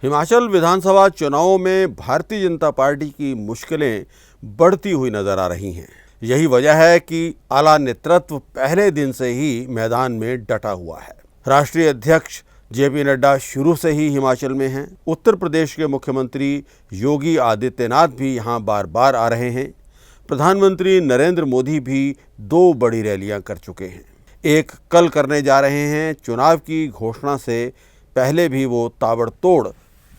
हिमाचल विधानसभा चुनावों में भारतीय जनता पार्टी की मुश्किलें बढ़ती हुई नजर आ रही हैं। यही वजह है कि आला नेतृत्व पहले दिन से ही मैदान में डटा हुआ है। राष्ट्रीय अध्यक्ष जेपी नड्डा शुरू से ही हिमाचल में हैं। उत्तर प्रदेश के मुख्यमंत्री योगी आदित्यनाथ भी यहां बार बार आ रहे हैं। प्रधानमंत्री नरेंद्र मोदी भी 2 बड़ी रैलियां कर चुके हैं। एक कल करने जा रहे हैं। चुनाव की घोषणा से पहले भी वो ताबड़तोड़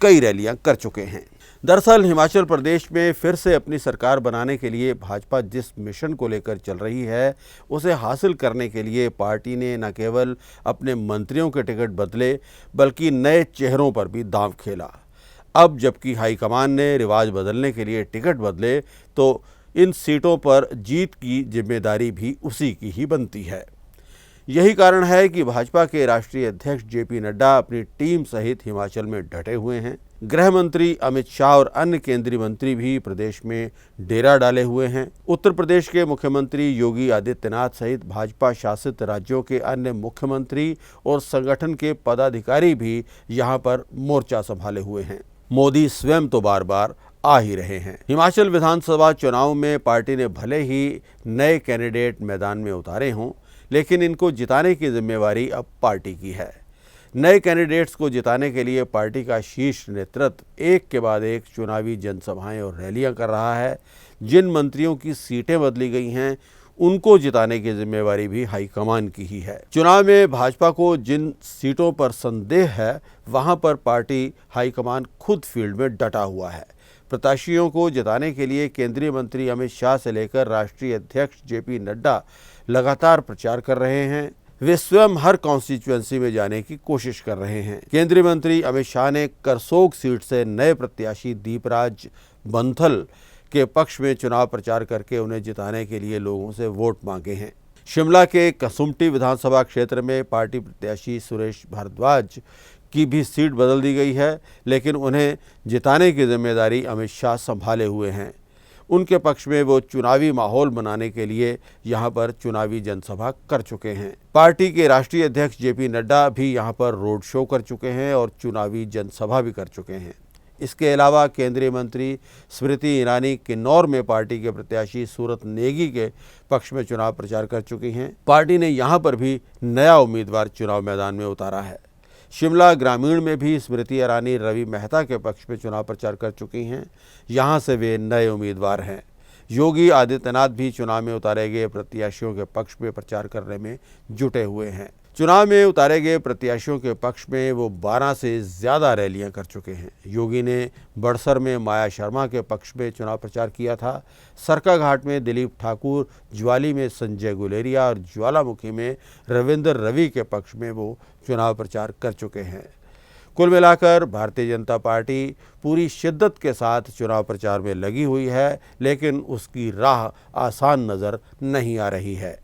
कई रैलियां कर चुके हैं। दरअसल हिमाचल प्रदेश में फिर से अपनी सरकार बनाने के लिए भाजपा जिस मिशन को लेकर चल रही है, उसे हासिल करने के लिए पार्टी ने न केवल अपने मंत्रियों के टिकट बदले बल्कि नए चेहरों पर भी दांव खेला। अब जबकि हाईकमान ने रिवाज बदलने के लिए टिकट बदले तो इन सीटों पर जीत की जिम्मेदारी भी उसी की ही बनती है। यही कारण है कि भाजपा के राष्ट्रीय अध्यक्ष जेपी नड्डा अपनी टीम सहित हिमाचल में डटे हुए हैं। गृह मंत्री अमित शाह और अन्य केंद्रीय मंत्री भी प्रदेश में डेरा डाले हुए हैं। उत्तर प्रदेश के मुख्यमंत्री योगी आदित्यनाथ सहित भाजपा शासित राज्यों के अन्य मुख्यमंत्री और संगठन के पदाधिकारी भी यहां पर मोर्चा संभाले हुए हैं। मोदी स्वयं तो बार बार आ ही रहे हैं। हिमाचल विधानसभा चुनाव में पार्टी ने भले ही नए कैंडिडेट मैदान में उतारे हों, लेकिन इनको जिताने की जिम्मेवारी अब पार्टी की है। नए कैंडिडेट्स को जिताने के लिए पार्टी का शीर्ष नेतृत्व एक के बाद एक चुनावी जनसभाएं और रैलियां कर रहा है। जिन मंत्रियों की सीटें बदली गई हैं, उनको जिताने की जिम्मेवारी भी हाईकमान की ही है। चुनाव में भाजपा को जिन सीटों पर संदेह है, वहां पर पार्टी हाईकमान खुद फील्ड में डटा हुआ है। प्रत्याशियों को जिताने के लिए केंद्रीय मंत्री अमित शाह से लेकर राष्ट्रीय अध्यक्ष जेपी नड्डा लगातार प्रचार कर रहे हैं। वे स्वयं हर कॉन्स्टिट्यूएंसी में जाने की कोशिश कर रहे हैं। केंद्रीय मंत्री अमित शाह ने करसोग सीट से नए प्रत्याशी दीपराज बंथल के पक्ष में चुनाव प्रचार करके उन्हें जिताने के लिए लोगों से वोट मांगे हैं। शिमला के कसुम्पटी विधानसभा क्षेत्र में पार्टी प्रत्याशी सुरेश भारद्वाज की भी सीट बदल दी गई है, लेकिन उन्हें जिताने की जिम्मेदारी अमित शाह संभाले हुए हैं। उनके पक्ष में वो चुनावी माहौल बनाने के लिए यहां पर चुनावी जनसभा कर चुके हैं। पार्टी के राष्ट्रीय अध्यक्ष जेपी नड्डा भी यहां पर रोड शो कर चुके हैं और चुनावी जनसभा भी कर चुके हैं। इसके अलावा केंद्रीय मंत्री स्मृति ईरानी किन्नौर में पार्टी के प्रत्याशी सूरत नेगी के पक्ष में चुनाव प्रचार कर चुकी हैं। पार्टी ने यहां पर भी नया उम्मीदवार चुनाव मैदान में उतारा है। शिमला ग्रामीण में भी स्मृति ईरानी रवि मेहता के पक्ष में चुनाव प्रचार कर चुकी हैं। यहां से वे नए उम्मीदवार हैं। योगी आदित्यनाथ भी चुनाव में उतारे गए प्रत्याशियों के पक्ष में प्रचार करने में जुटे हुए हैं। चुनाव में उतारे गए प्रत्याशियों के पक्ष में वो 12 से ज़्यादा रैलियां कर चुके हैं। योगी ने बड़सर में माया शर्मा के पक्ष में चुनाव प्रचार किया था। सरकाघाट में दिलीप ठाकुर, ज्वाली में संजय गुलेरिया और ज्वालामुखी में रविंद्र रवि के पक्ष में वो चुनाव प्रचार कर चुके हैं। कुल मिलाकर भारतीय जनता पार्टी पूरी शिद्दत के साथ चुनाव प्रचार में लगी हुई है, लेकिन उसकी राह आसान नज़र नहीं आ रही है।